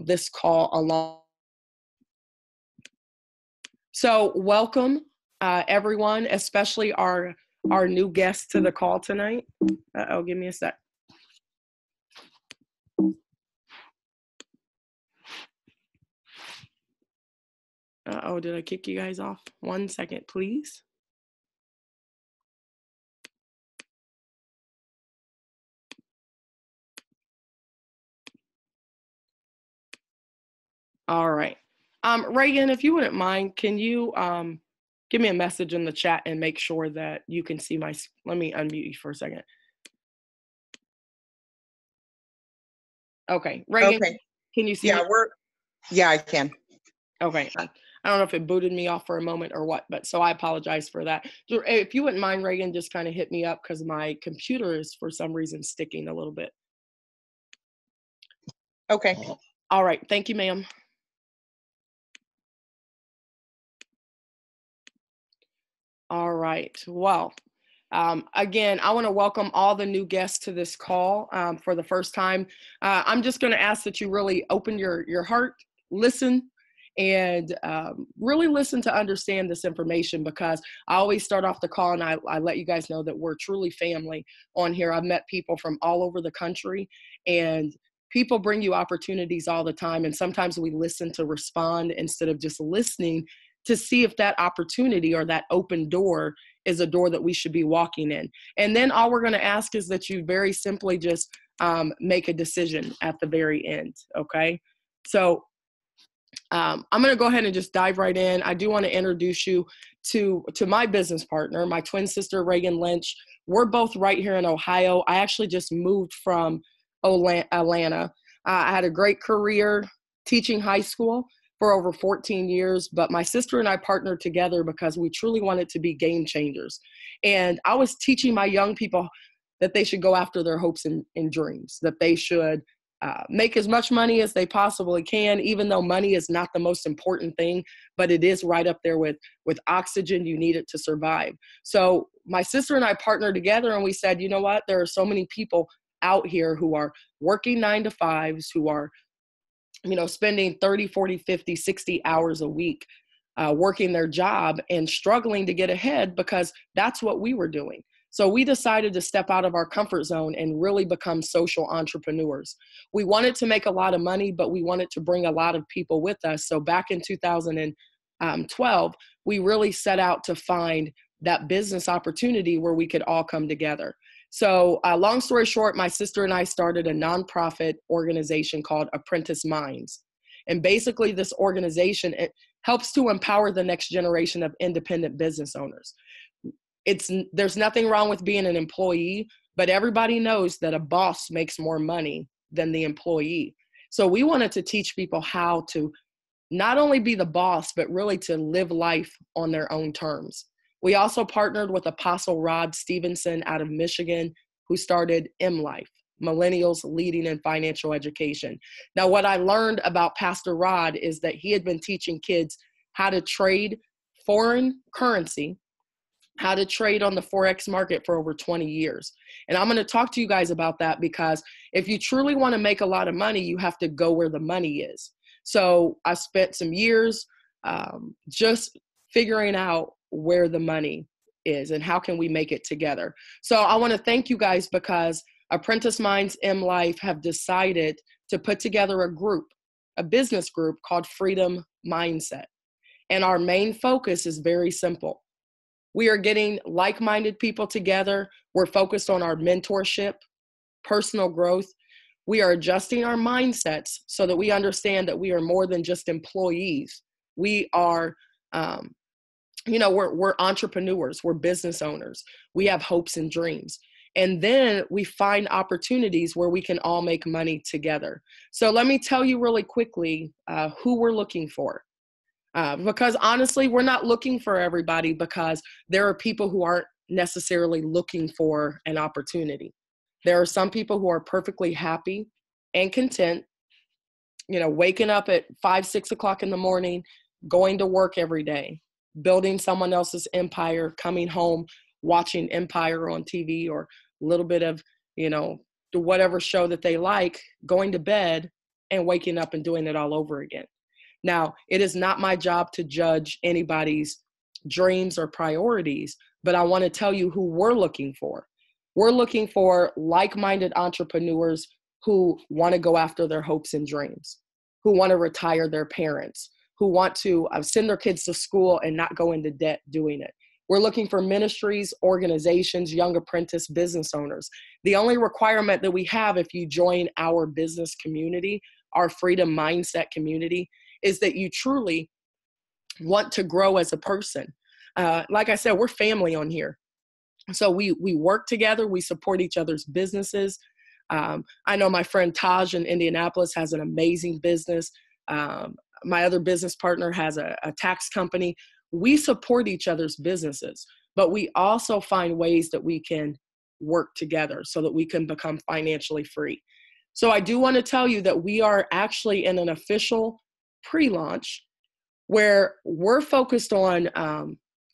this call along. So welcome, everyone, especially our new guests to the call tonight. Give me a sec. Did I kick you guys off? 1 second, please. All right. Reagan, if you wouldn't mind, can you give me a message in the chat and make sure that you can see my, let me unmute you for a second. Okay, Reagan, okay. Can you see me? Yeah, I can. Okay, I don't know if it booted me off for a moment or what, but so I apologize for that. If you wouldn't mind, Reagan, just kind of hit me up because my computer is for some reason sticking a little bit. Okay. All right, thank you, ma'am. All right, well, again, I want to welcome all the new guests to this call for the first time. I'm just going to ask that you really open your heart, listen, and really listen to understand this information, because I always start off the call and I let you guys know that we're truly family on here. I've met people from all over the country, and people bring you opportunities all the time. And sometimes we listen to respond instead of just listening to see if that opportunity or that open door is a door that we should be walking in. And then all we're going to ask is that you very simply just make a decision at the very end. Okay. So I'm going to go ahead and just dive right in. I do want to introduce you to my business partner, my twin sister, Reagan Lynch. We're both right here in Ohio. I actually just moved from Atlanta. I had a great career teaching high school for over 14 years, but my sister and I partnered together because we truly wanted to be game changers. And I was teaching my young people that they should go after their hopes and dreams, that they should make as much money as they possibly can, even though money is not the most important thing, but it is right up there with oxygen. You need it to survive. So my sister and I partnered together, and we said, you know what? There are so many people out here who are working 9-to-5s, who are spending 30, 40, 50, 60 hours a week working their job and struggling to get ahead, because that's what we were doing. So we decided to step out of our comfort zone and really become social entrepreneurs. We wanted to make a lot of money, but we wanted to bring a lot of people with us. So back in 2012, we really set out to find that business opportunity where we could all come together. So long story short, my sister and I started a nonprofit organization called Apprentice Minds. And basically this organization, it helps to empower the next generation of independent business owners. There's nothing wrong with being an employee, but everybody knows that a boss makes more money than the employee. So we wanted to teach people how to not only be the boss, but really to live life on their own terms. We also partnered with Apostle Rod Stevenson out of Michigan, who started MLife, Millennials Leading in Financial Education. Now, what I learned about Pastor Rod is that he had been teaching kids how to trade foreign currency, how to trade on the Forex market for over 20 years. And I'm going to talk to you guys about that, because if you truly want to make a lot of money, you have to go where the money is. So I spent some years just figuring out where the money is and how can we make it together. So I want to thank you guys, because Apprentice Minds MLife have decided to put together a business group called Freedom Mindset. And our main focus is very simple. We are getting like-minded people together. We're focused on our mentorship, personal growth. We are adjusting our mindsets so that we understand that we are more than just employees. We are we're entrepreneurs, we're business owners. We have hopes and dreams. And then we find opportunities where we can all make money together. So let me tell you really quickly who we're looking for. Because honestly, we're not looking for everybody, because there are people who aren't necessarily looking for an opportunity. There are some people who are perfectly happy and content, waking up at 5, 6 o'clock in the morning, going to work every day, building someone else's empire, coming home, watching Empire on TV or a little bit of, whatever show that they like, going to bed and waking up and doing it all over again. Now, it is not my job to judge anybody's dreams or priorities, but I want to tell you who we're looking for. We're looking for like-minded entrepreneurs who want to go after their hopes and dreams, who want to retire their parents, who want to send their kids to school and not go into debt doing it. We're looking for ministries, organizations, young apprentice business owners. The only requirement that we have if you join our business community, our Freedom Mindset community, is that you truly want to grow as a person. Like I said, we're family on here. So we work together, we support each other's businesses. I know my friend Taj in Indianapolis has an amazing business. My other business partner has a tax company. We support each other's businesses, but we also find ways that we can work together so that we can become financially free. So I do want to tell you that we are actually in an official pre-launch where we're focused on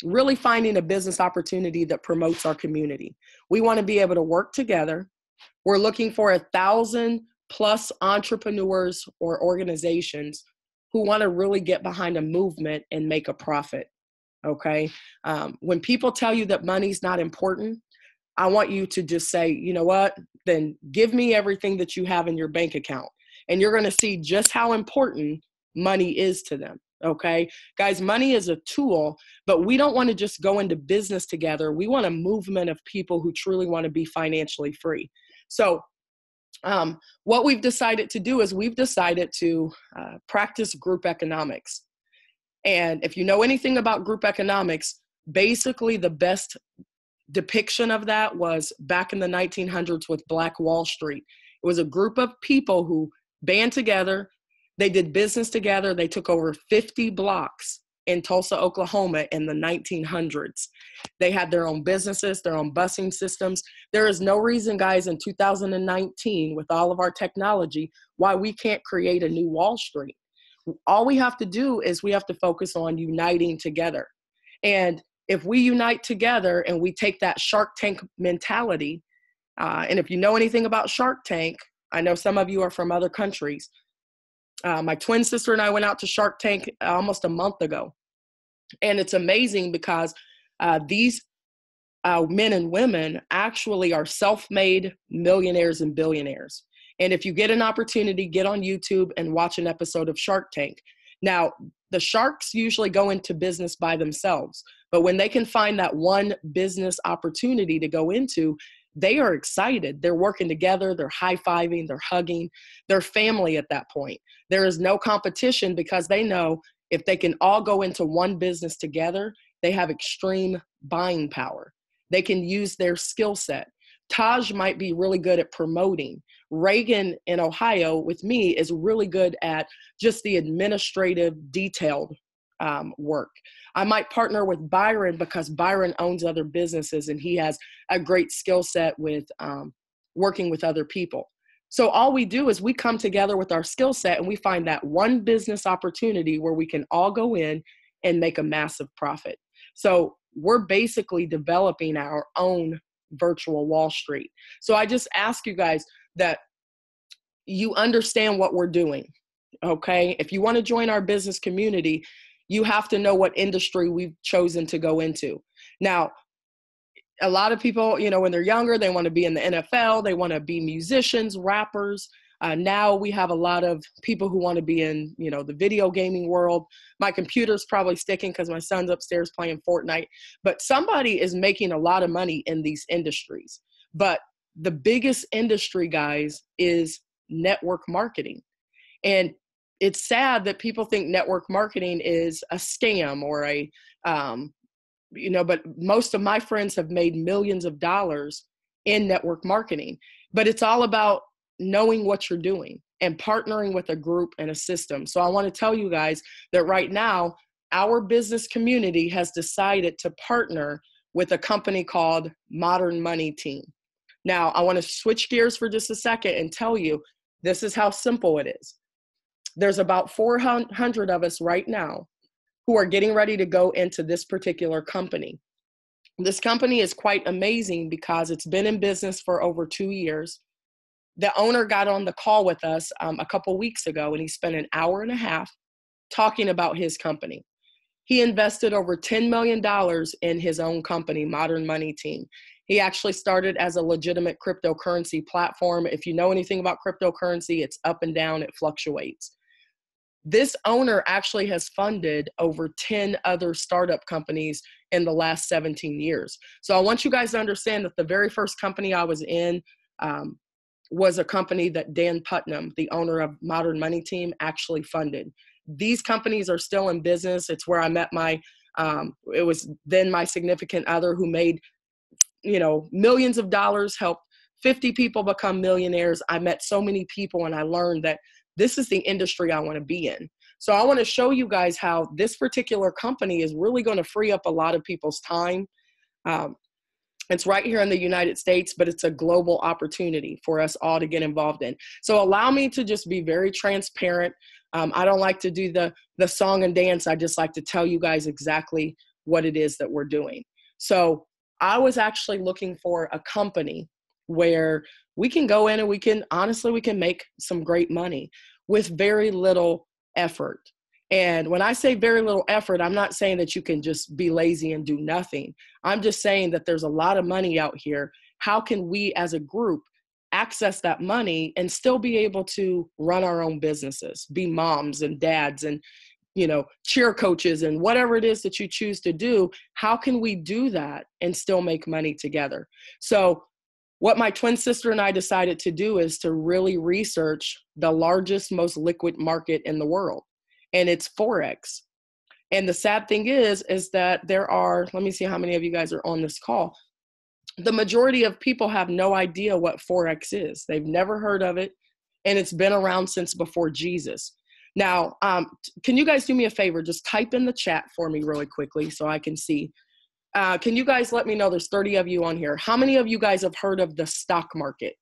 really finding a business opportunity that promotes our community. We want to be able to work together. We're looking for 1,000+ entrepreneurs or organizations who want to really get behind a movement and make a profit, okay? When people tell you that money's not important, I want you to just say, you know what, then give me everything that you have in your bank account. And you're going to see just how important money is to them, okay? Guys, money is a tool, but we don't want to just go into business together. We want a movement of people who truly want to be financially free. So what we've decided to do is we've decided to practice group economics. And if you know anything about group economics, basically the best depiction of that was back in the 1900s with Black Wall Street. It was a group of people who band together, they did business together, they took over 50 blocks in Tulsa, Oklahoma in the 1900s. They had their own businesses, their own busing systems. There is no reason, guys, in 2019, with all of our technology, why we can't create a new Wall Street. All we have to do is we have to focus on uniting together. And if we unite together and we take that Shark Tank mentality, and if you know anything about Shark Tank, I know some of you are from other countries. My twin sister and I went out to Shark Tank almost a month ago. And it's amazing because these men and women actually are self-made millionaires and billionaires. And if you get an opportunity, get on YouTube and watch an episode of Shark Tank. Now, the sharks usually go into business by themselves, but when they can find that one business opportunity to go into, they are excited. They're working together, they're high-fiving, they're hugging, they're family at that point. There is no competition because they know if they can all go into one business together, they have extreme buying power. They can use their skill set. Taj might be really good at promoting. Reagan in Ohio with me is really good at just the administrative detailed work. I might partner with Byron because Byron owns other businesses and he has a great skill set with working with other people. So all we do is we come together with our skill set and we find that one business opportunity where we can all go in and make a massive profit. So we're basically developing our own virtual Wall Street. So I just ask you guys that you understand what we're doing, okay? If you want to join our business community, you have to know what industry we've chosen to go into. Now, a lot of people, you know, when they're younger, they want to be in the NFL, they want to be musicians, rappers. Now we have a lot of people who want to be in, you know, the video gaming world. My computer's probably sticking because my son's upstairs playing Fortnite. But somebody is making a lot of money in these industries. But the biggest industry, guys, is network marketing. And it's sad that people think network marketing is a scam or a, you know, but most of my friends have made millions of dollars in network marketing. But it's all about knowing what you're doing and partnering with a group and a system. So I want to tell you guys that right now, our business community has decided to partner with a company called Modern Money Team. Now, I want to switch gears for just a second and tell you, this is how simple it is. There's about 400 of us right now who are getting ready to go into this particular company. This company is quite amazing because it's been in business for over 2 years. The owner got on the call with us a couple weeks ago, and he spent an hour and a half talking about his company. He invested over $10 million in his own company, Modern Money Team. He actually started as a legitimate cryptocurrency platform. If you know anything about cryptocurrency, it's up and down, it fluctuates. This owner actually has funded over 10 other startup companies in the last 17 years. So I want you guys to understand that the very first company I was in was a company that Dan Putnam, the owner of Modern Money Team, actually funded. These companies are still in business. It's where I met it was then my significant other, who made, millions of dollars, helped 50 people become millionaires. I met so many people, and I learned that this is the industry I want to be in. So I want to show you guys how this particular company is really going to free up a lot of people's time. It's right here in the United States, but it's a global opportunity for us all to get involved in. So allow me to just be very transparent. I don't like to do the song and dance. I just like to tell you guys exactly what it is that we're doing. So I was actually looking for a company where we can go in and we can make some great money with very little effort. And when I say very little effort, I'm not saying that you can just be lazy and do nothing. I'm just saying that there's a lot of money out here. How can we as a group access that money and still be able to run our own businesses, be moms and dads and, cheer coaches and whatever it is that you choose to do? How can we do that and still make money together? So what my twin sister and I decided to do is to really research the largest, most liquid market in the world. And it's Forex. And the sad thing is that there are, let me see how many of you guys are on this call. The majority of people have no idea what Forex is. They've never heard of it. And it's been around since before Jesus. Now, can you guys do me a favor? Just type in the chat for me really quickly so I can see. Can you guys let me know? There's 30 of you on here. How many of you guys have heard of the stock market?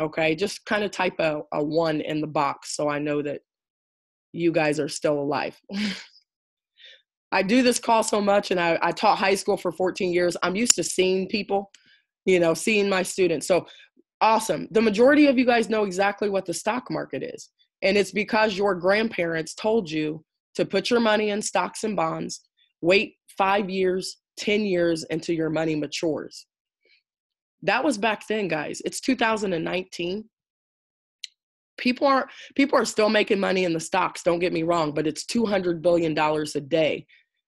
Okay, just kind of type a 1 in the box so I know that you guys are still alive. I do this call so much, and I taught high school for 14 years. I'm used to seeing people, seeing my students. So awesome. The majority of you guys know exactly what the stock market is. And it's because your grandparents told you to put your money in stocks and bonds, wait 5 years, 10 years until your money matures. That was back then, guys. It's 2019. People are still making money in the stocks, don't get me wrong, but it's $200 billion a day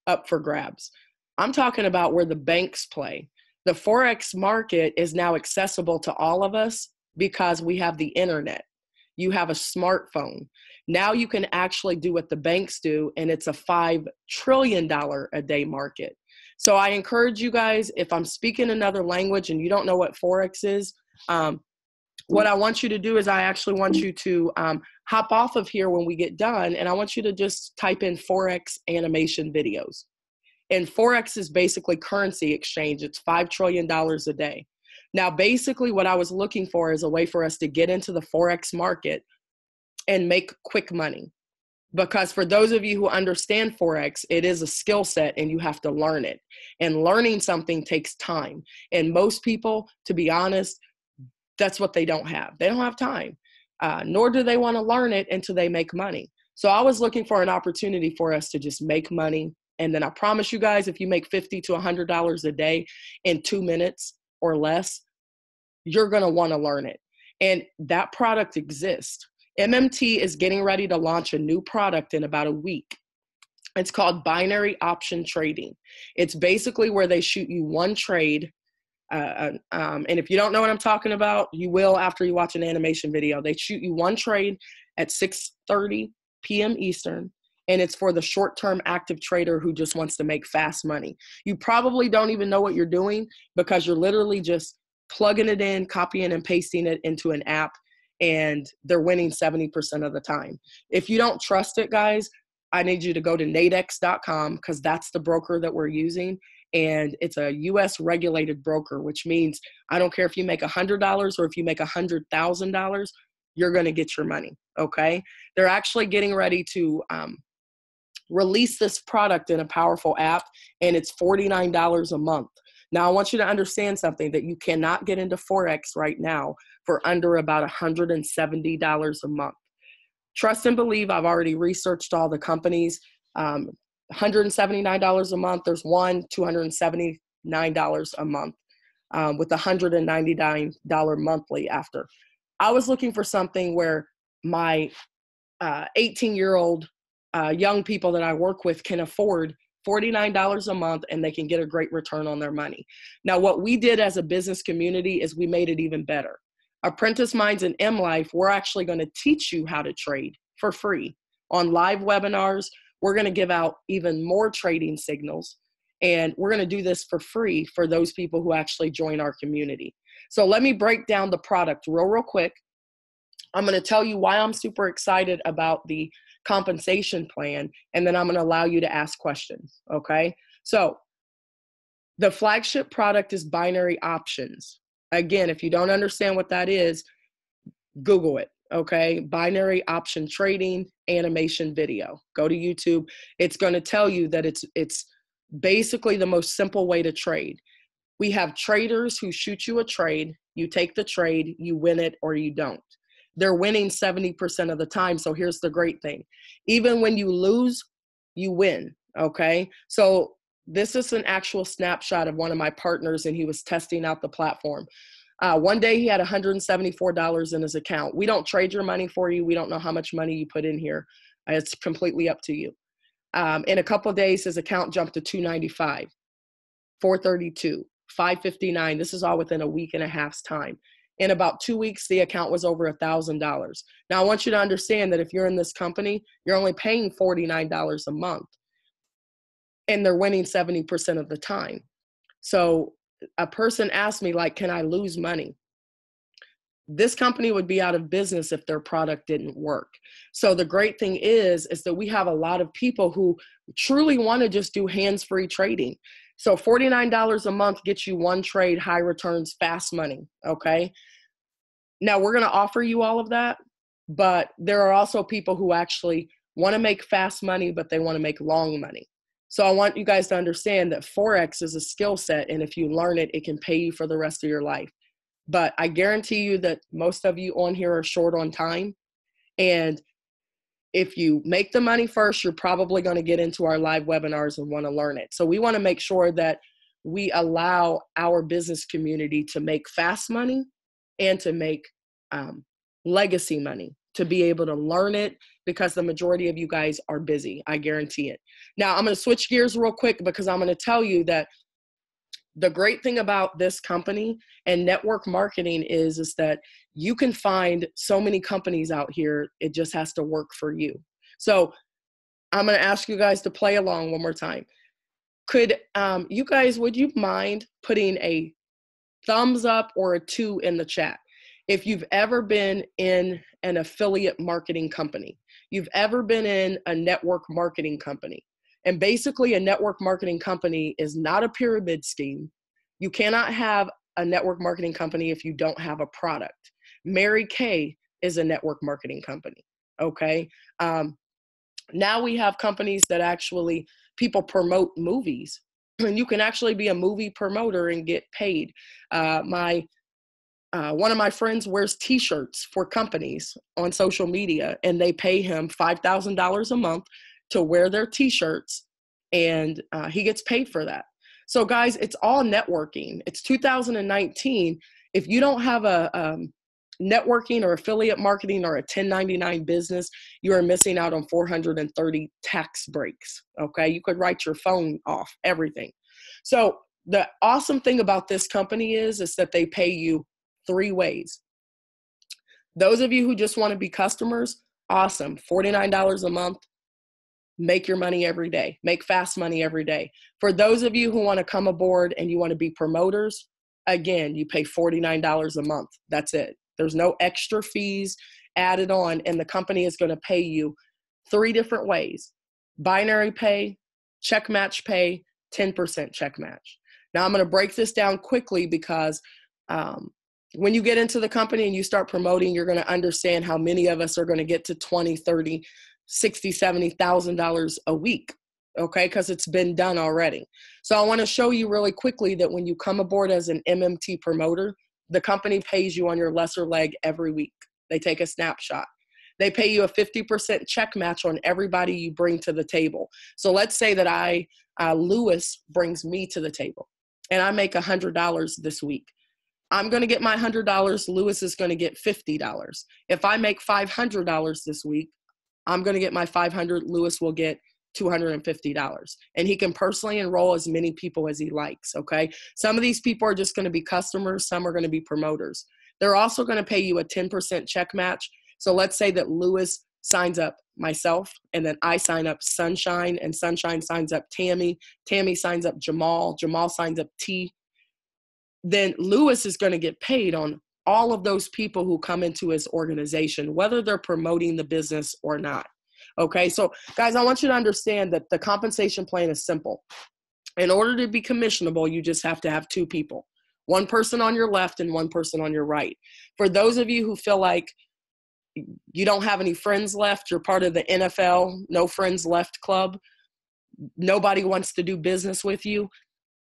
up for grabs. I'm talking about where the banks play. The Forex market is now accessible to all of us because we have the internet. You have a smartphone. Now you can actually do what the banks do, and it's a $5 trillion a day market. So I encourage you guys, if I'm speaking another language and you don't know what Forex is, what I want you to do is I actually want you to hop off of here when we get done, and I want you to just type in Forex animation videos. And Forex is basically currency exchange. It's $5 trillion a day. Now, basically what I was looking for is a way for us to get into the Forex market and make quick money. Because for those of you who understand Forex, it is a skill set and you have to learn it. And learning something takes time. And most people, to be honest, that's what they don't have. They don't have time, nor do they want to learn it until they make money. So I was looking for an opportunity for us to just make money. And then I promise you guys, if you make $50 to $100 a day in 2 minutes or less, you're going to want to learn it. And that product exists. MMT is getting ready to launch a new product in about a week. It's called binary option trading. It's basically where they shoot you one trade. And if you don't know what I'm talking about, you will after you watch an animation video. They shoot you one trade at 6:30 p.m. Eastern, and it's for the short-term active trader who just wants to make fast money. You probably don't even know what you're doing because you're literally just plugging it in, copying and pasting it into an app, and they're winning 70% of the time. If you don't trust it, guys, I need you to go to nadex.com because that's the broker that we're using. And it's a U.S. regulated broker, which means I don't care if you make $100 or if you make $100,000, you're going to get your money, okay? They're actually getting ready to release this product in a powerful app, and it's $49 a month. Now, I want you to understand something, that you cannot get into Forex right now for under about $170 a month. Trust and believe, I've already researched all the companies. $179 a month. There's one $279 a month with $199 monthly after. I was looking for something where my 18-year-old young people that I work with can afford $49 a month, and they can get a great return on their money. Now, what we did as a business community is we made it even better. Apprentice Minds and M Life, we're actually going to teach you how to trade for free on live webinars. We're going to give out even more trading signals, and we're going to do this for free for those people who actually join our community. So let me break down the product real quick. I'm going to tell you why I'm super excited about the compensation plan, and then I'm going to allow you to ask questions, okay? So the flagship product is binary options. Again, if you don't understand what that is, Google it, okay? Binary option trading, animation video. Go to YouTube. It's going to tell you that it's basically the most simple way to trade. We have traders who shoot you a trade. You take the trade, you win it or you don't. They're winning 70% of the time. So here's the great thing. Even when you lose, you win, okay? So this is an actual snapshot of one of my partners, and he was testing out the platform. One day he had $174 in his account. We don't trade your money for you. We don't know how much money you put in here. It's completely up to you. In a couple of days, his account jumped to $295, $432, $559. This is all within a week and a half's time. In about 2 weeks, the account was over $1,000. Now, I want you to understand that if you're in this company, you're only paying $49 a month, and they're winning 70% of the time. So a person asked me, like, can I lose money? This company would be out of business if their product didn't work. So the great thing is that we have a lot of people who truly want to just do hands-free trading. So $49 a month gets you one trade, high returns, fast money, okay? Now, we're going to offer you all of that, but there are also people who actually want to make fast money, but they want to make long money. So I want you guys to understand that Forex is a skill set, and if you learn it, it can pay you for the rest of your life. But I guarantee you that most of you on here are short on time, and if you make the money first, you're probably going to get into our live webinars and want to learn it. So we want to make sure that we allow our business community to make fast money and to make legacy money, to be able to learn it, because the majority of you guys are busy. I guarantee it. Now, I'm going to switch gears real quick, because I'm going to tell you that the great thing about this company and network marketing is that you can find so many companies out here. It just has to work for you. So I'm going to ask you guys to play along one more time. Could you guys, would you mind putting a thumbs up or a 2 in the chat if you've ever been in an affiliate marketing company, you've ever been in a network marketing company? And basically, a network marketing company is not a pyramid scheme. You cannot have a network marketing company if you don't have a product. Mary Kay is a network marketing company, okay? Now we have companies that actually, people promote movies. And you can actually be a movie promoter and get paid. One of my friends wears t-shirts for companies on social media, and they pay him $5,000 a month to wear their t-shirts, and he gets paid for that. So guys, it's all networking. It's 2019. If you don't have a networking or affiliate marketing or a 1099 business, you are missing out on 430 tax breaks, okay? You could write your phone off, everything. So the awesome thing about this company is that they pay you 3 ways. Those of you who just want to be customers, awesome, $49 a month. Make your money every day. Make fast money every day. For those of you who want to come aboard and you want to be promoters, again, you pay $49 a month. That's it. There's no extra fees added on, and the company is going to pay you 3 different ways: binary pay, check match pay, 10% check match. Now, I'm going to break this down quickly, because when you get into the company and you start promoting, you're going to understand how many of us are going to get to $20,000, $30,000, $60,000, $70,000 a week. okay, because it's been done already. So I want to show you really quickly that when you come aboard as an MMT promoter, the company pays you on your lesser leg every week. They take a snapshot. They pay you a 50% check match on everybody you bring to the table. So let's say that Lewis brings me to the table and I make $100 this week. I'm going to get my $100. Lewis is going to get $50. If I make $500 this week, I'm going to get my $500. Lewis will get $250. And he can personally enroll as many people as he likes, okay? Some of these people are just going to be customers. Some are going to be promoters. They're also going to pay you a 10% check match. So let's say that Lewis signs up myself, and then I sign up Sunshine, and Sunshine signs up Tammy. Tammy signs up Jamal. Jamal signs up T. Then Lewis is going to get paid on all of those people who come into his organization, whether they're promoting the business or not. Okay, so guys, I want you to understand that the compensation plan is simple. In order to be commissionable, you just have to have two people, one person on your left and one person on your right. For those of you who feel like you don't have any friends left, you're part of the NFL no friends left club, nobody wants to do business with you,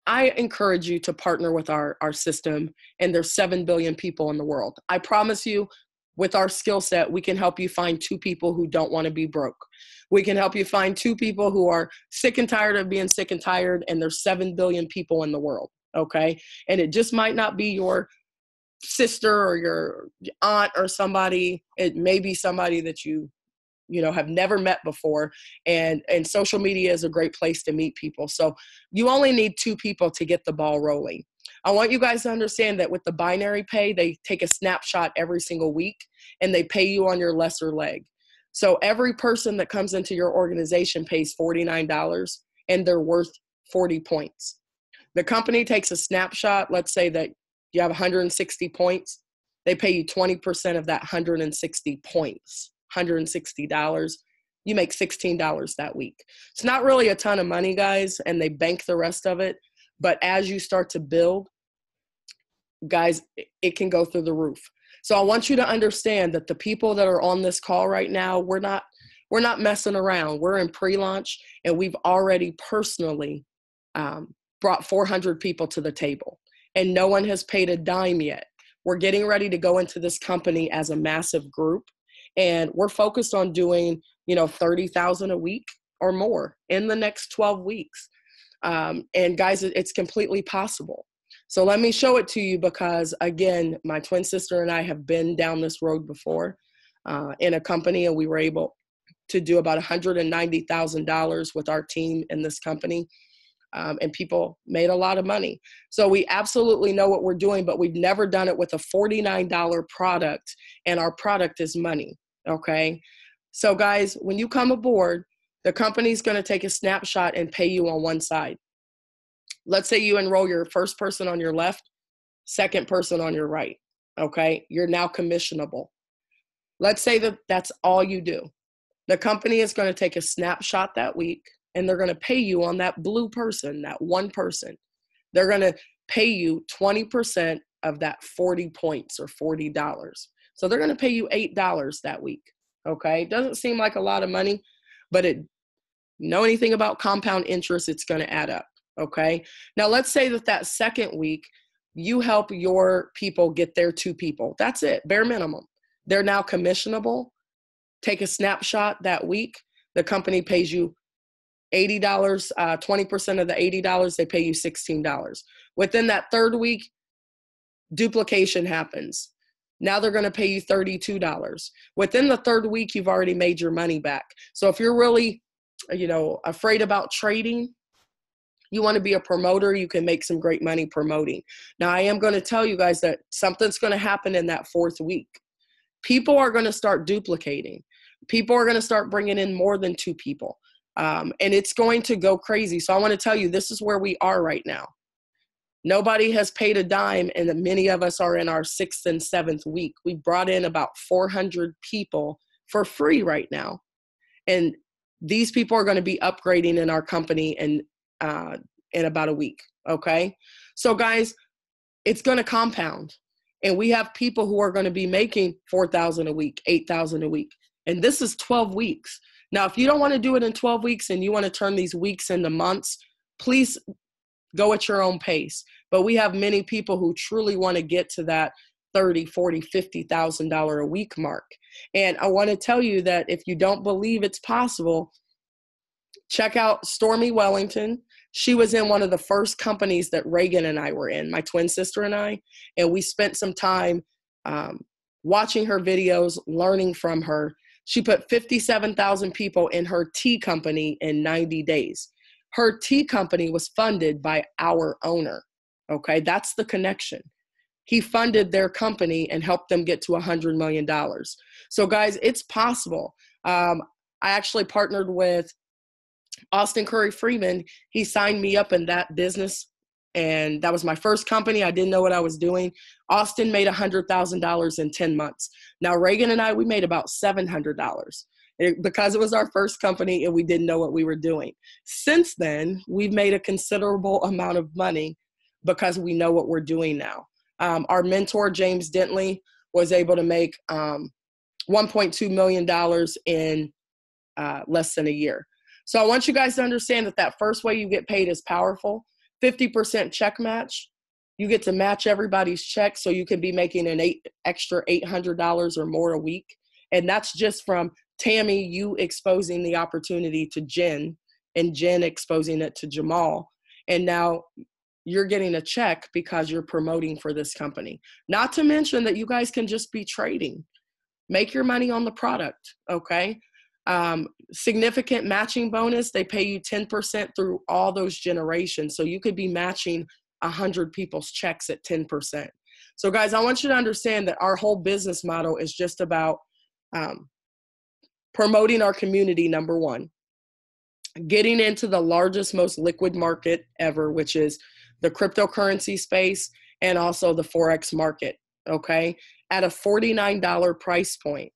I encourage you to partner with our system, and there's 7 billion people in the world. I promise you, with our skill set, we can help you find two people who don't want to be broke. We can help you find two people who are sick and tired of being sick and tired, and there's 7 billion people in the world, okay? And it just might not be your sister or your aunt or somebody. It may be somebody that you have never met before. And social media is a great place to meet people. So you only need two people to get the ball rolling. I want you guys to understand that with the binary pay, they take a snapshot every single week and they pay you on your lesser leg. So every person that comes into your organization pays $49 and they're worth 40 points. The company takes a snapshot. Let's say that you have 160 points. They pay you 20% of that 160 points. $160, you make $16 that week. It's not really a ton of money, guys, and they bank the rest of it. But as you start to build, guys, it can go through the roof. So I want you to understand that the people that are on this call right now, we're not messing around. We're in pre-launch, and we've already personally brought 400 people to the table, and no one has paid a dime yet. We're getting ready to go into this company as a massive group. And we're focused on doing, 30,000 a week or more in the next 12 weeks. And guys, it's completely possible. So let me show it to you because, again, my twin sister and I have been down this road before in a company, and we were able to do about $190,000 with our team in this company. And people made a lot of money. So we absolutely know what we're doing, but we've never done it with a $49 product, and our product is money, okay? So guys, when you come aboard, the company's gonna take a snapshot and pay you on one side. Let's say you enroll your first person on your left, second person on your right, okay? You're now commissionable. Let's say that that's all you do. The company is gonna take a snapshot that week, and they're going to pay you on that blue person, that one person. They're going to pay you 20% of that 40 points or $40. So they're going to pay you $8 that week, okay? It doesn't seem like a lot of money, but know anything about compound interest, it's going to add up, okay? Now let's say that second week, you help your people get their two people. That's it, bare minimum. They're now commissionable. Take a snapshot that week. The company pays you $80, 20% of the $80, they pay you $16. Within that third week, duplication happens. Now they're going to pay you $32. Within the third week, you've already made your money back. So if you're really, afraid about trading, you want to be a promoter, you can make some great money promoting. Now, I am going to tell you guys that something's going to happen in that fourth week. People are going to start duplicating. People are going to start bringing in more than two people. And it's going to go crazy. So I want to tell you, this is where we are right now. Nobody has paid a dime, and many of us are in our 6th and 7th week. We brought in about 400 people for free right now. And these people are going to be upgrading in our company in about a week, okay? So guys, it's going to compound. And we have people who are going to be making $4,000 a week, $8,000 a week. And this is 12 weeks. Now, if you don't want to do it in 12 weeks and you want to turn these weeks into months, please go at your own pace. But we have many people who truly want to get to that 30, 40, $50,000 a week mark. And I want to tell you that if you don't believe it's possible, check out Stormy Wellington. She was in one of the first companies that Reagan and I were in, my twin sister and I, and we spent some time watching her videos, learning from her. She put 57,000 people in her tea company in 90 days. Her tea company was funded by our owner, okay? That's the connection. He funded their company and helped them get to $100 million. So guys, it's possible. I actually partnered with Austin Curry Freeman. He signed me up in that business, and that was my first company. I didn't know what I was doing. Austin made $100,000 in 10 months. Now, Reagan and I, we made about $700 because it was our first company and we didn't know what we were doing. Since then, we've made a considerable amount of money because we know what we're doing now. Our mentor, James Dentley, was able to make $1.2 million in less than a year. So I want you guys to understand that that first way you get paid is powerful. 50% check match. You get to match everybody's check, so you can be making an extra $800 or more a week. And that's just from Tammy, you exposing the opportunity to Jen, and Jen exposing it to Jamal. And now you're getting a check because you're promoting for this company. Not to mention that you guys can just be trading. Make your money on the product, okay? Significant matching bonus, they pay you 10% through all those generations. So you could be matching 100 people's checks at 10%. So guys, I want you to understand that our whole business model is just about promoting our community, number one, getting into the largest, most liquid market ever, which is the cryptocurrency space and also the Forex market, okay, at a $49 price point.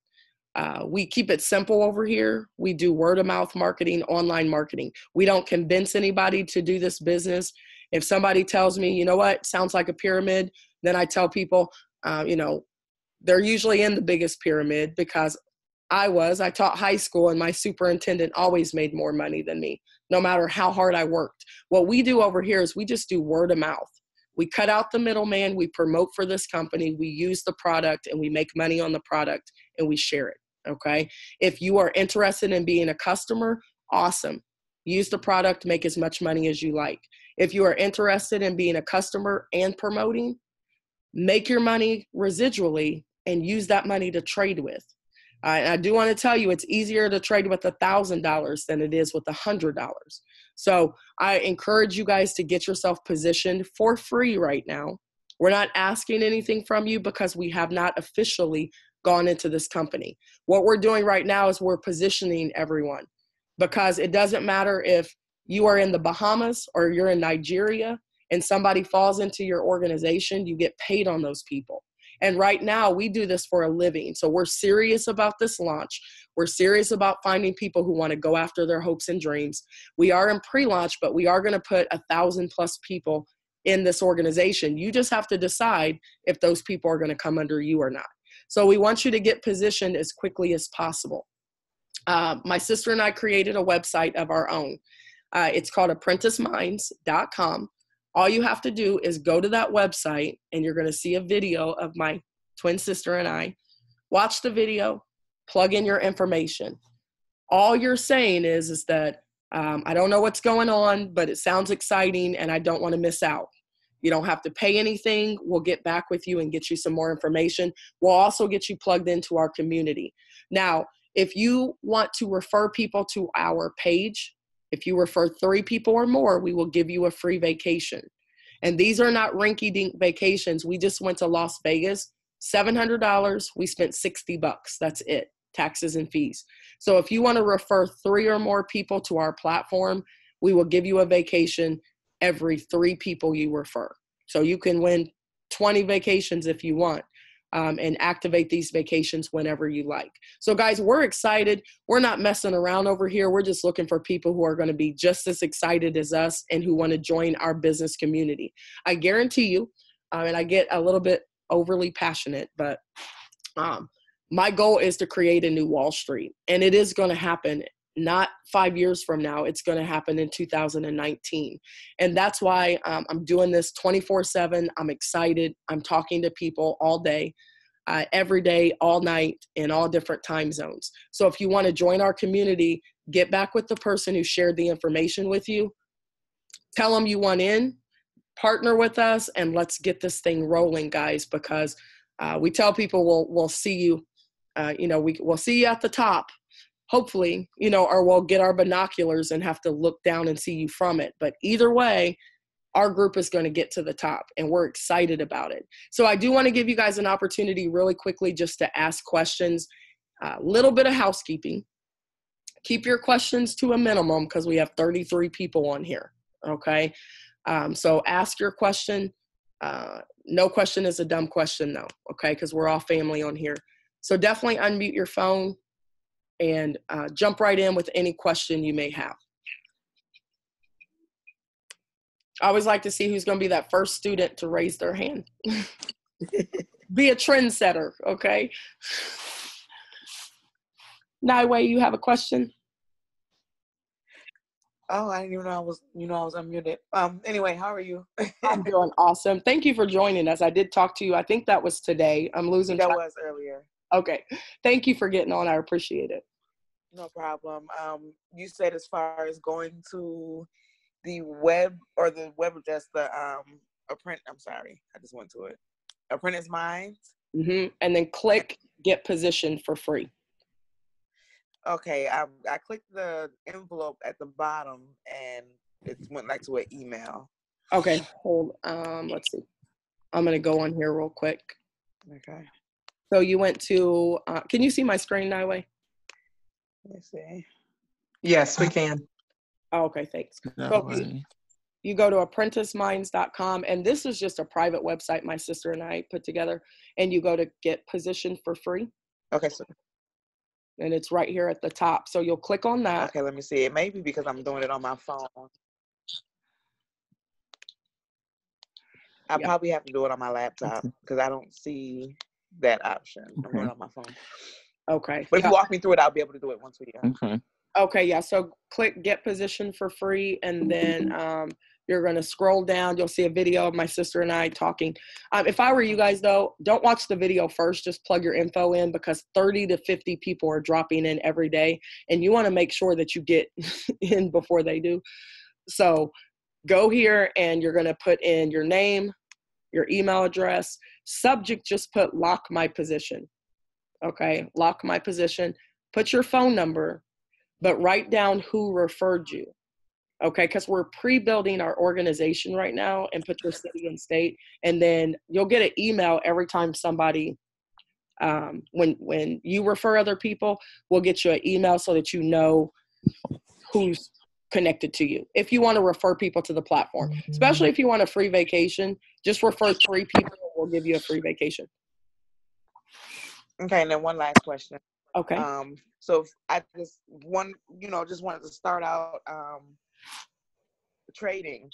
We keep it simple over here. We do word of mouth marketing, online marketing. We don't convince anybody to do this business. If somebody tells me, you know what, sounds like a pyramid, then I tell people, they're usually in the biggest pyramid because I taught high school and my superintendent always made more money than me, no matter how hard I worked. What we do over here is we just do word of mouth. We cut out the middleman, we promote for this company, we use the product and we make money on the product and we share it. Okay. If you are interested in being a customer, awesome. Use the product, make as much money as you like. If you are interested in being a customer and promoting, make your money residually and use that money to trade with. I do want to tell you, it's easier to trade with $1,000 than it is with $100. So I encourage you guys to get yourself positioned for free right now. We're not asking anything from you because we have not officially gone into this company. What we're doing right now is we're positioning everyone, because it doesn't matter if you are in the Bahamas or you're in Nigeria and somebody falls into your organization, you get paid on those people. And right now we do this for a living. So we're serious about this launch. We're serious about finding people who want to go after their hopes and dreams. We are in pre-launch, but we are going to put 1,000+ people in this organization. You just have to decide if those people are going to come under you or not. So we want you to get positioned as quickly as possible. My sister and I created a website of our own. It's called ApprenticeMinds.com. All you have to do is go to that website and you're going to see a video of my twin sister and I. Watch the video, plug in your information. All you're saying is that I don't know what's going on, but it sounds exciting and I don't want to miss out. You don't have to pay anything. We'll get back with you and get you some more information. We'll also get you plugged into our community. Now, if you want to refer people to our page, if you refer 3 people or more, we will give you a free vacation. And these are not rinky-dink vacations. We just went to Las Vegas, $700. We spent $60. That's it, taxes and fees. So if you want to refer 3 or more people to our platform, we will give you a vacation every 3 people you refer. So you can win 20 vacations if you want. And activate these vacations whenever you like. So guys, we're excited. We're not messing around over here. We're just looking for people who are going to be just as excited as us and who want to join our business community. I guarantee you, and I get a little bit overly passionate, but my goal is to create a new Wall Street, and it is going to happen not 5 years from now. It's going to happen in 2019. And that's why I'm doing this 24/7. I'm excited. I'm talking to people all day, every day, all night, in all different time zones. So if you want to join our community, get back with the person who shared the information with you. Tell them you want in, partner with us, and let's get this thing rolling, guys, because we tell people we'll see you, we'll see you at the top, hopefully, or we'll get our binoculars and have to look down and see you from it. But either way, our group is going to get to the top, and we're excited about it. So I do want to give you guys an opportunity really quickly just to ask questions, a little bit of housekeeping. Keep your questions to a minimum because we have 33 people on here, okay? So ask your question. No question is a dumb question though, okay? Because we're all family on here. So definitely unmute your phone and jump right in with any question you may have. I always like to see who's going to be that first student to raise their hand. Be a trendsetter, okay? Naiway, you have a question? Oh, I didn't even know I was unmuted. Anyway, how are you? I'm doing awesome. Thank you for joining us. I did talk to you. I think that was today. I'm losing track. That was earlier. Okay. Thank you for getting on. I appreciate it. No problem. You said as far as going to the web or the web address, the Apprentice Minds. Mm-hmm. And then click get positioned for free. Okay, I clicked the envelope at the bottom and it went like to an email. Okay, hold. Let's see. I'm gonna go on here real quick. Okay. So you went to. Can you see my screen, Naiway? Let's see. Yes, we can. Oh, okay, thanks. No So you go to apprenticeminds.com, and this is just a private website my sister and I put together, and you go to get positioned for free. Okay, so. And it's right here at the top. So you'll click on that. Okay, let me see. It may be because I'm doing it on my phone. I probably have to do it on my laptop because I don't see that option. I'm doing it on my phone. Okay. But if you walk me through it, I'll be able to do it once we Okay, yeah. So click get positioned for free, and then you're going to scroll down. You'll see a video of my sister and I talking. If I were you guys, though, don't watch the video first. Just plug your info in because 30 to 50 people are dropping in every day, and you want to make sure that you get in before they do. So go here, and you're going to put in your name, your email address. Subject, just put lock my position. Okay, lock my position. Put your phone number, but write down who referred you. Okay, because we're pre-building our organization right now, and put your city and state, and then you'll get an email every time somebody, when you refer other people, we'll get you an email so that you know who's connected to you. If you want to refer people to the platform, especially if you want a free vacation, just refer 3 people, and we'll give you a free vacation. Okay, and then one last question. Okay. So if I just wanted to start out trading,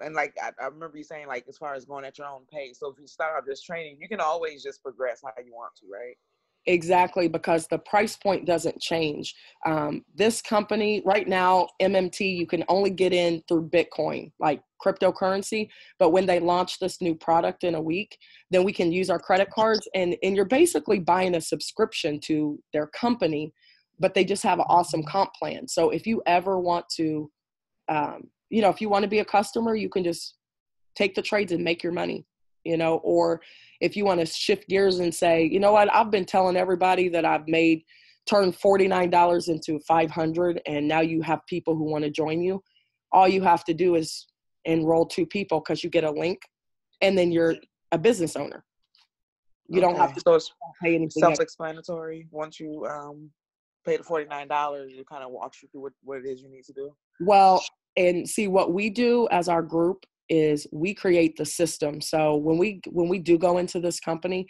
and like I remember you saying, like, as far as going at your own pace. So if you start out just trading, you can always just progress how you want to, right? Exactly, because the price point doesn't change. This company right now, MMT, you can only get in through Bitcoin, like cryptocurrency. But when they launch this new product in a week, then we can use our credit cards, and you're basically buying a subscription to their company, but they just have an awesome comp plan. So if you ever want to, if you want to be a customer, you can just take the trades and make your money, or if you want to shift gears and say, you know what, I've been telling everybody that I've turned $49 into $500, and now you have people who want to join you. All you have to do is enroll 2 people because you get a link, and then you're a business owner. You don't have to pay anything. Self-explanatory. Once you pay the $49, it kind of walks you through what it is you need to do. Well, and see, what we do as our group is we create the system. So when we do go into this company,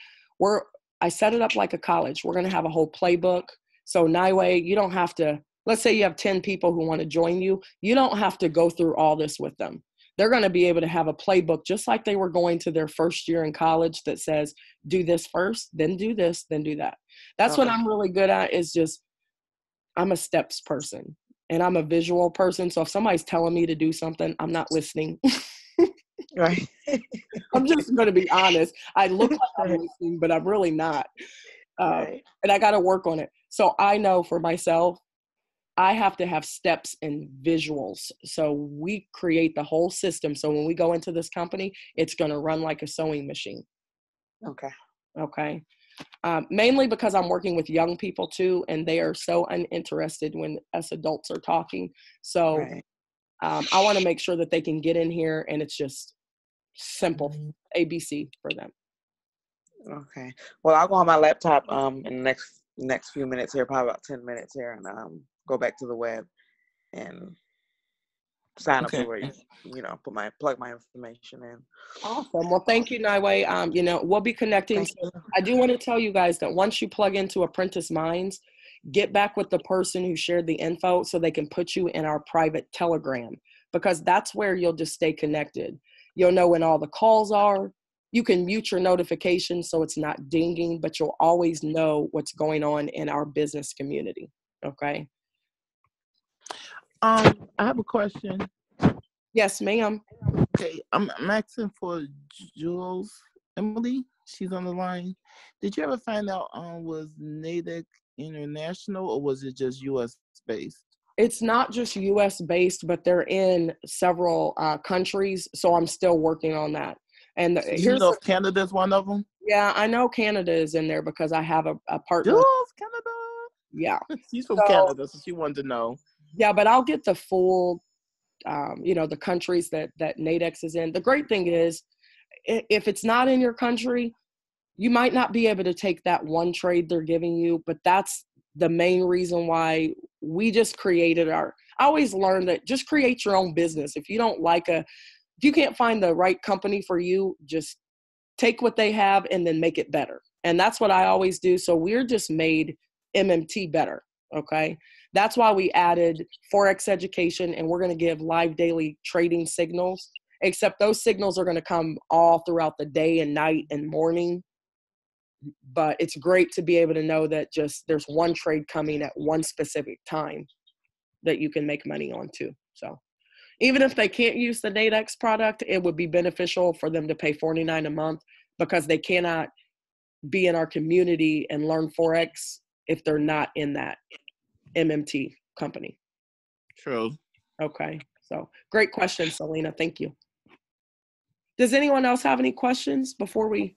I set it up like a college. We're going to have a whole playbook. So Naiway, you don't have to, let's say you have 10 people who want to join you. You don't have to go through all this with them. They're going to be able to have a playbook just like they were going to their first year in college that says, do this first, then do this, then do that. That's what I'm really good at, is just I'm a steps person and I'm a visual person. So if somebody's telling me to do something, I'm not listening. Right. I'm just going to be honest. I look like I'm Right. listening, but I'm really not. Right. And I got to work on it. So I know for myself, I have to have steps and visuals. So we create the whole system. So when we go into this company, it's going to run like a sewing machine. Okay. Okay. Mainly because I'm working with young people too, and they are so uninterested when us adults are talking. So Right. I want to make sure that they can get in here and it's just simple ABC for them. Okay. Well, I'll go on my laptop in the next few minutes here, probably about 10 minutes here, and go back to the web and sign up Okay. to where plug my information in. Awesome. Well, thank you, Naiway. We'll be connecting. Thank So you. I do want to tell you guys that once you plug into Apprentice Minds, get back with the person who shared the info so they can put you in our private Telegram, because that's where you'll just stay connected. You'll know when all the calls are. You can mute your notifications so it's not dinging, but you'll always know what's going on in our business community. Okay. I have a question. Yes, ma'am. Okay, I'm asking for Jules Emily. She's on the line. Did you ever find out was Natick international or was it just U.S. based? It's not just US based, but they're in several countries. So I'm still working on that. And Do you know if Canada's one of them? yeah, I know Canada is in there because I have a partner. Jules, Canada. Yeah. She's from Canada, so she wanted to know. Yeah, but I'll get the full, the countries that Nadex is in. The great thing is, if it's not in your country, you might not be able to take that one trade they're giving you, but that's the main reason why we just created I always learn that just create your own business. If you don't if you can't find the right company for you, just take what they have and then make it better. And that's what I always do. So we're just made MMT better. Okay. That's why we added Forex education, and we're going to give live daily trading signals, except those signals are going to come all throughout the day and night and morning. But it's great to be able to know that just there's one trade coming at one specific time that you can make money on too. So even if they can't use the Nadex product, it would be beneficial for them to pay $49 a month, because they cannot be in our community and learn Forex if they're not in that MMT company. True. Okay. So great question, Selena. Thank you. Does anyone else have any questions before we?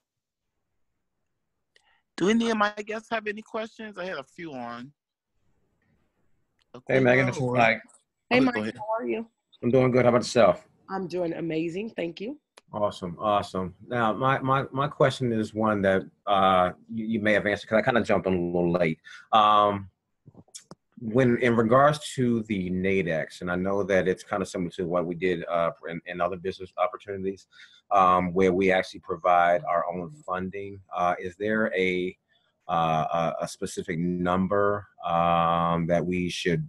Do any of my guests have any questions? I had a few on. Hey, Megan, this is Mike. Hey, Okay, Mike, go ahead. how are you? I'm doing good. How about yourself? I'm doing amazing. Thank you. Awesome. Now, my question is one that you may have answered because I kind of jumped on a little late. When in regards to the Nadex, and I know that it's kind of similar to what we did in other business opportunities, where we actually provide our own funding. Is there a specific number that we should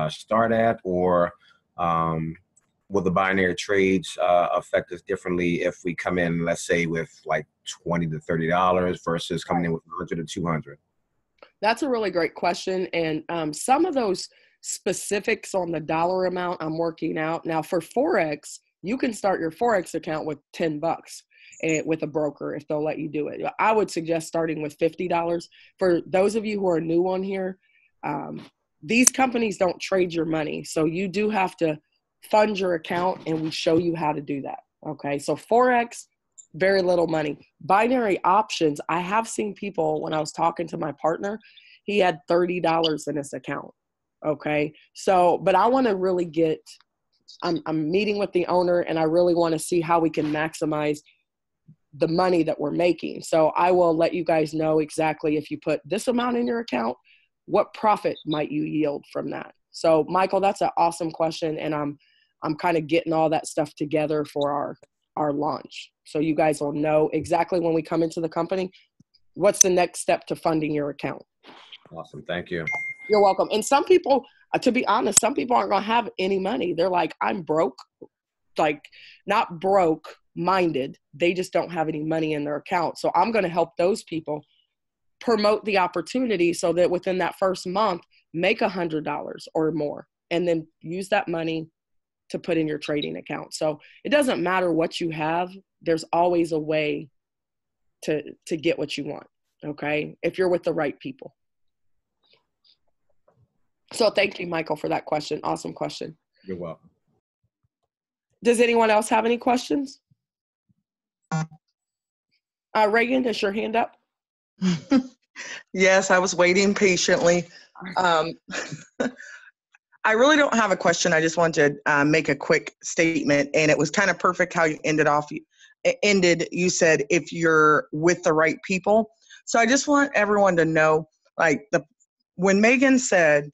start at, or will the binary trades affect us differently if we come in, let's say, with like $20 to $30 versus coming in with 100 to 200? That's a really great question. And some of those specifics on the dollar amount I'm working out. Now for Forex, you can start your Forex account with $10 with a broker if they'll let you do it. I would suggest starting with $50. For those of you who are new on here, these companies don't trade your money. So you do have to fund your account, and we show you how to do that. Okay. So Forex, very little money. Binary options, I have seen people, when I was talking to my partner, he had $30 in his account. Okay. So, but I want to really I'm meeting with the owner, and I really want to see how we can maximize the money that we're making. So I will let you guys know exactly, if you put this amount in your account, what profit might you yield from that? So Michael, that's an awesome question. And I'm kind of getting all that stuff together for our launch. So you guys will know exactly when we come into the company, what's the next step to funding your account. Awesome. Thank you. You're welcome. And some people, to be honest, some people aren't going to have any money. They're like, I'm broke, like not broke minded. They just don't have any money in their account. So I'm going to help those people promote the opportunity so that within that first month, make $100 or more, and then use that money to put in your trading account. So it doesn't matter what you have. There's always a way to get what you want. Okay. If you're with the right people. So thank you, Michael, for that question. Awesome question. You're welcome. Does anyone else have any questions? Reagan, is your hand up? Yes, I was waiting patiently. I really don't have a question. I just wanted to make a quick statement, and it was kind of perfect how you ended. You said, if you're with the right people. So I just want everyone to know, like, when Megan said,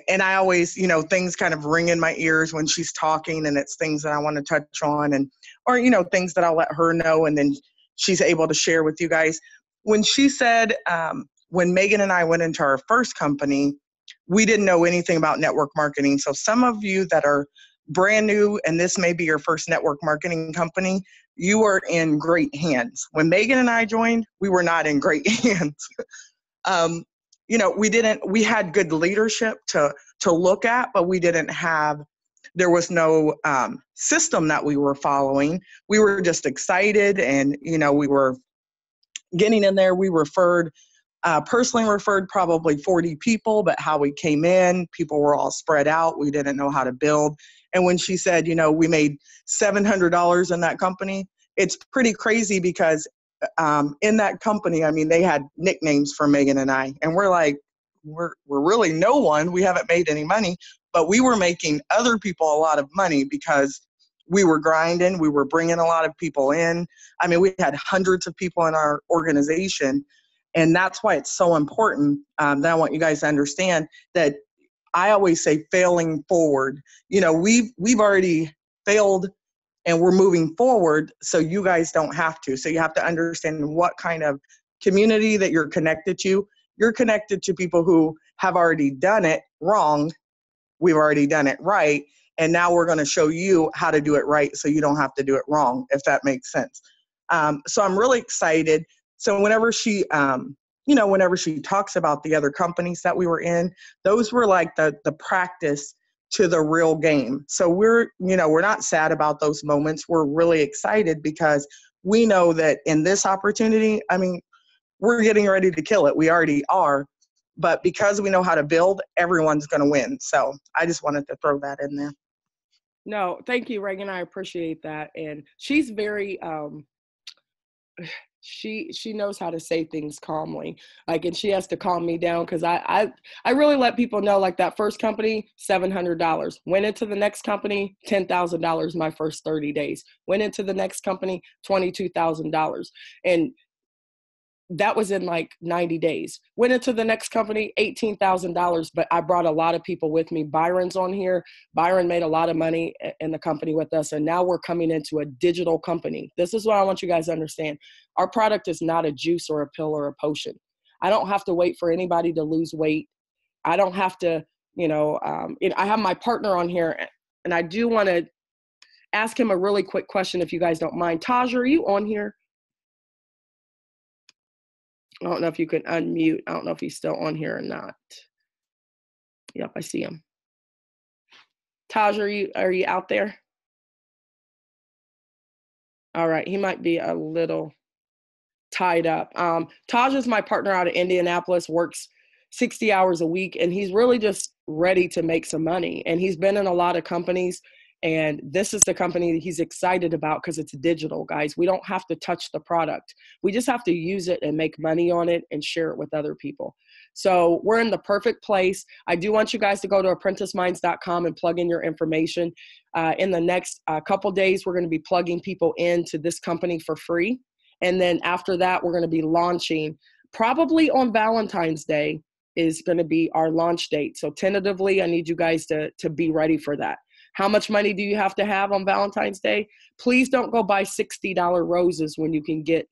and I always, things kind of ring in my ears when she's talking, and it's things that I want to touch on, or things that I'll let her know, and then she's able to share with you guys. When she said, when Megan and I went into our first company, we didn't know anything about network marketing. So some of you that are brand new, and this may be your first network marketing company, you are in great hands. When Megan and I joined, we were not in great hands. We had good leadership to look at, but there was no system that we were following. We were just excited, and, we were getting in there. We personally referred probably 40 people, but how we came in, people were all spread out. We didn't know how to build. And when she said, we made $700 in that company, it's pretty crazy because in that company, I mean, they had nicknames for Megan and I, and we're like, we're really no one. We haven't made any money, but we were making other people a lot of money because we were grinding. We were bringing a lot of people in. I mean, we had hundreds of people in our organization, and that's why it's so important that I want you guys to understand that I always say failing forward. We've already failed, and we're moving forward, so you guys don't have to. So you have to understand what kind of community that you're connected to. You're connected to people who have already done it wrong. We've already done it right. And now we're going to show you how to do it right so you don't have to do it wrong, if that makes sense. So I'm really excited. So whenever she talks about the other companies that we were in, those were like the practice to the real game. So we're not sad about those moments. We're really excited because we know that in this opportunity, I mean, we're getting ready to kill it. We already are. But because we know how to build, everyone's going to win. So I just wanted to throw that in there. No, thank you, Reagan. I appreciate that. And she's very, she knows how to say things calmly, and she has to calm me down, because I really let people know, like, that first company, $700, went into the next company, $10,000 my first 30 days, went into the next company, $22,000. And that was in like 90 days. Went into the next company, $18,000, but I brought a lot of people with me. Byron's on here. Byron made a lot of money in the company with us, and now we're coming into a digital company. This is what I want you guys to understand. Our product is not a juice or a pill or a potion. I don't have to wait for anybody to lose weight. I don't have to, I have my partner on here, and I do want to ask him a really quick question, if you guys don't mind. Taj, are you on here? I don't know if you can unmute. I don't know if he's still on here or not. Yep, I see him. Taj, are you out there? All right, he might be a little tied up. Taj is my partner out of Indianapolis, works 60 hours a week, and he's really just ready to make some money. And he's been in a lot of companies, and this is the company that he's excited about because it's digital, guys. We don't have to touch the product. We just have to use it and make money on it and share it with other people. So we're in the perfect place. I do want you guys to go to apprenticeminds.com and plug in your information. In the next couple days, we're going to be plugging people into this company for free. And then after that, we're going to be launching probably on Valentine's Day is going to be our launch date. So tentatively, I need you guys to be ready for that. How much money do you have to have on Valentine's Day? Please don't go buy $60 roses when you can get,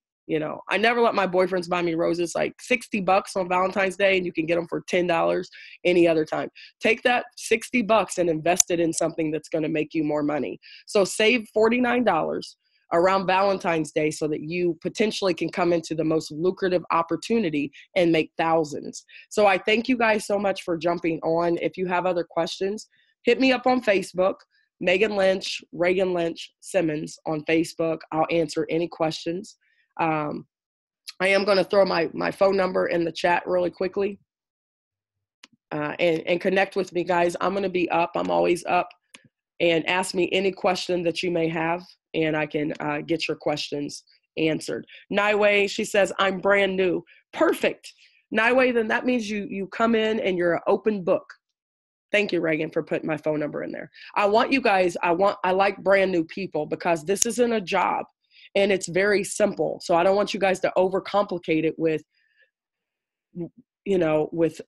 I never let my boyfriends buy me roses, like $60 on Valentine's Day, and you can get them for $10 any other time. Take that $60 and invest it in something that's going to make you more money. So save $49. around Valentine's Day so that you potentially can come into the most lucrative opportunity and make thousands. So I thank you guys so much for jumping on. If you have other questions, hit me up on Facebook, Megan Lynch, Reagan Lynch Simmons on Facebook. I'll answer any questions. I am going to throw my phone number in the chat really quickly. And connect with me, guys. I'm going to be up. I'm always up. And ask me any question that you may have, and I can get your questions answered. Naiway, she says, I'm brand new. Perfect. Naiway, then that means you come in and you're an open book. Thank you, Reagan, for putting my phone number in there. I want you guys, I like brand new people because this isn't a job, and it's very simple. So I don't want you guys to overcomplicate it with, with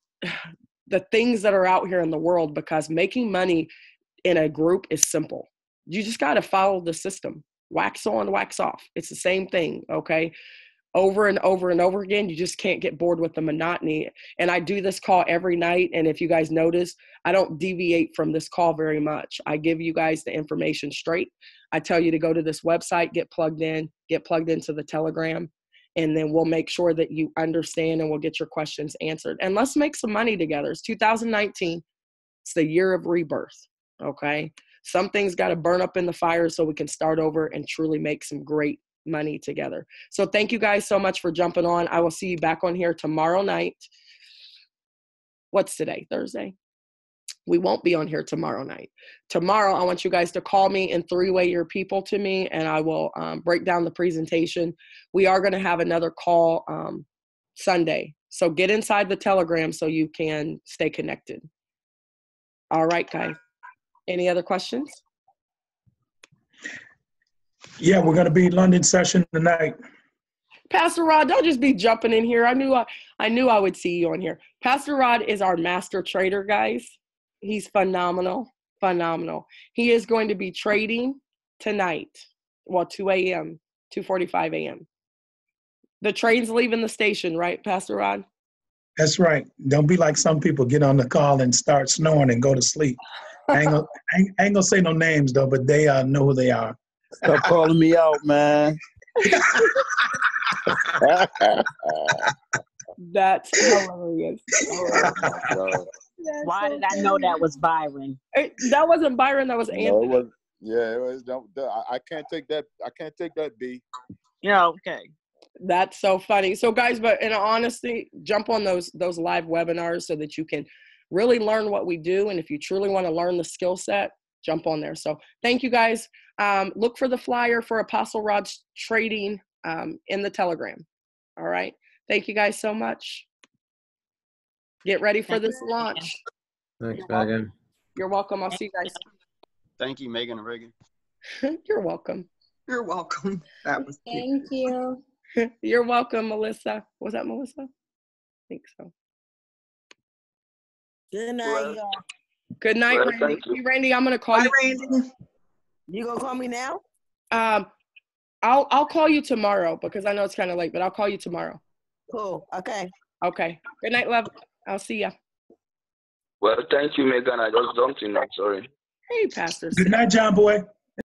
the things that are out here in the world, because making money in a group is simple. You just got to follow the system. Wax on, wax off. It's the same thing, okay? Over and over and over again. You just can't get bored with the monotony. And I do this call every night. And if you guys notice, I don't deviate from this call very much. I give you guys the information straight. I tell you to go to this website, get plugged into the Telegram, and then we'll make sure that you understand and we'll get your questions answered. And let's make some money together. It's 2019. It's the year of rebirth. Okay. Some things got to burn up in the fire so we can start over and truly make some great money together. So thank you guys so much for jumping on. I will see you back on here tomorrow night. What's today? Thursday? We won't be on here tomorrow night. Tomorrow, I want you guys to call me and three-way your people to me, and I will break down the presentation. We are going to have another call Sunday. So get inside the Telegram so you can stay connected. All right, guys. Any other questions? Yeah, we're going to be in London session tonight. Pastor Rod, don't just be jumping in here. I knew I would see you on here. Pastor Rod is our master trader, guys. He's phenomenal, phenomenal. He is going to be trading tonight, 2 a.m., 2:45 a.m. The train's leaving the station, right, Pastor Rod? That's right. Don't be like some people get on the call and start snoring and go to sleep. I ain't gonna say no names though, but they know who they are. Stop calling me out, man. That's hilarious. Why did I know that was Byron? That wasn't Byron. That was Anthony. No, it was, yeah, it was. I can't take that. I can't take that, B. Yeah, okay. That's so funny. So guys, but in honesty, jump on those live webinars so that you can really learn what we do. And if you truly want to learn the skill set, jump on there. So thank you guys. Look for the flyer for Apostle Rod's trading in the Telegram. All right. Thank you guys so much. Get ready for this launch. Thanks, Megan. You're welcome. I'll see you guys. Thank you, Megan and Reagan. You're welcome. You're welcome. That was cute. Thank you. You're welcome, Melissa. Was that Melissa? I think so. Good night, y'all. Good night, Well, Randy. thank you. Hey, Randy, I'm gonna call Bye, you. Randy. You gonna call me now? I'll call you tomorrow because I know it's kind of late, but I'll call you tomorrow. Cool. Okay. Okay. Good night, love. I'll see ya. Well, thank you, Megan. I just jumped in. I'm sorry. Hey, Pastor. Good night, John boy.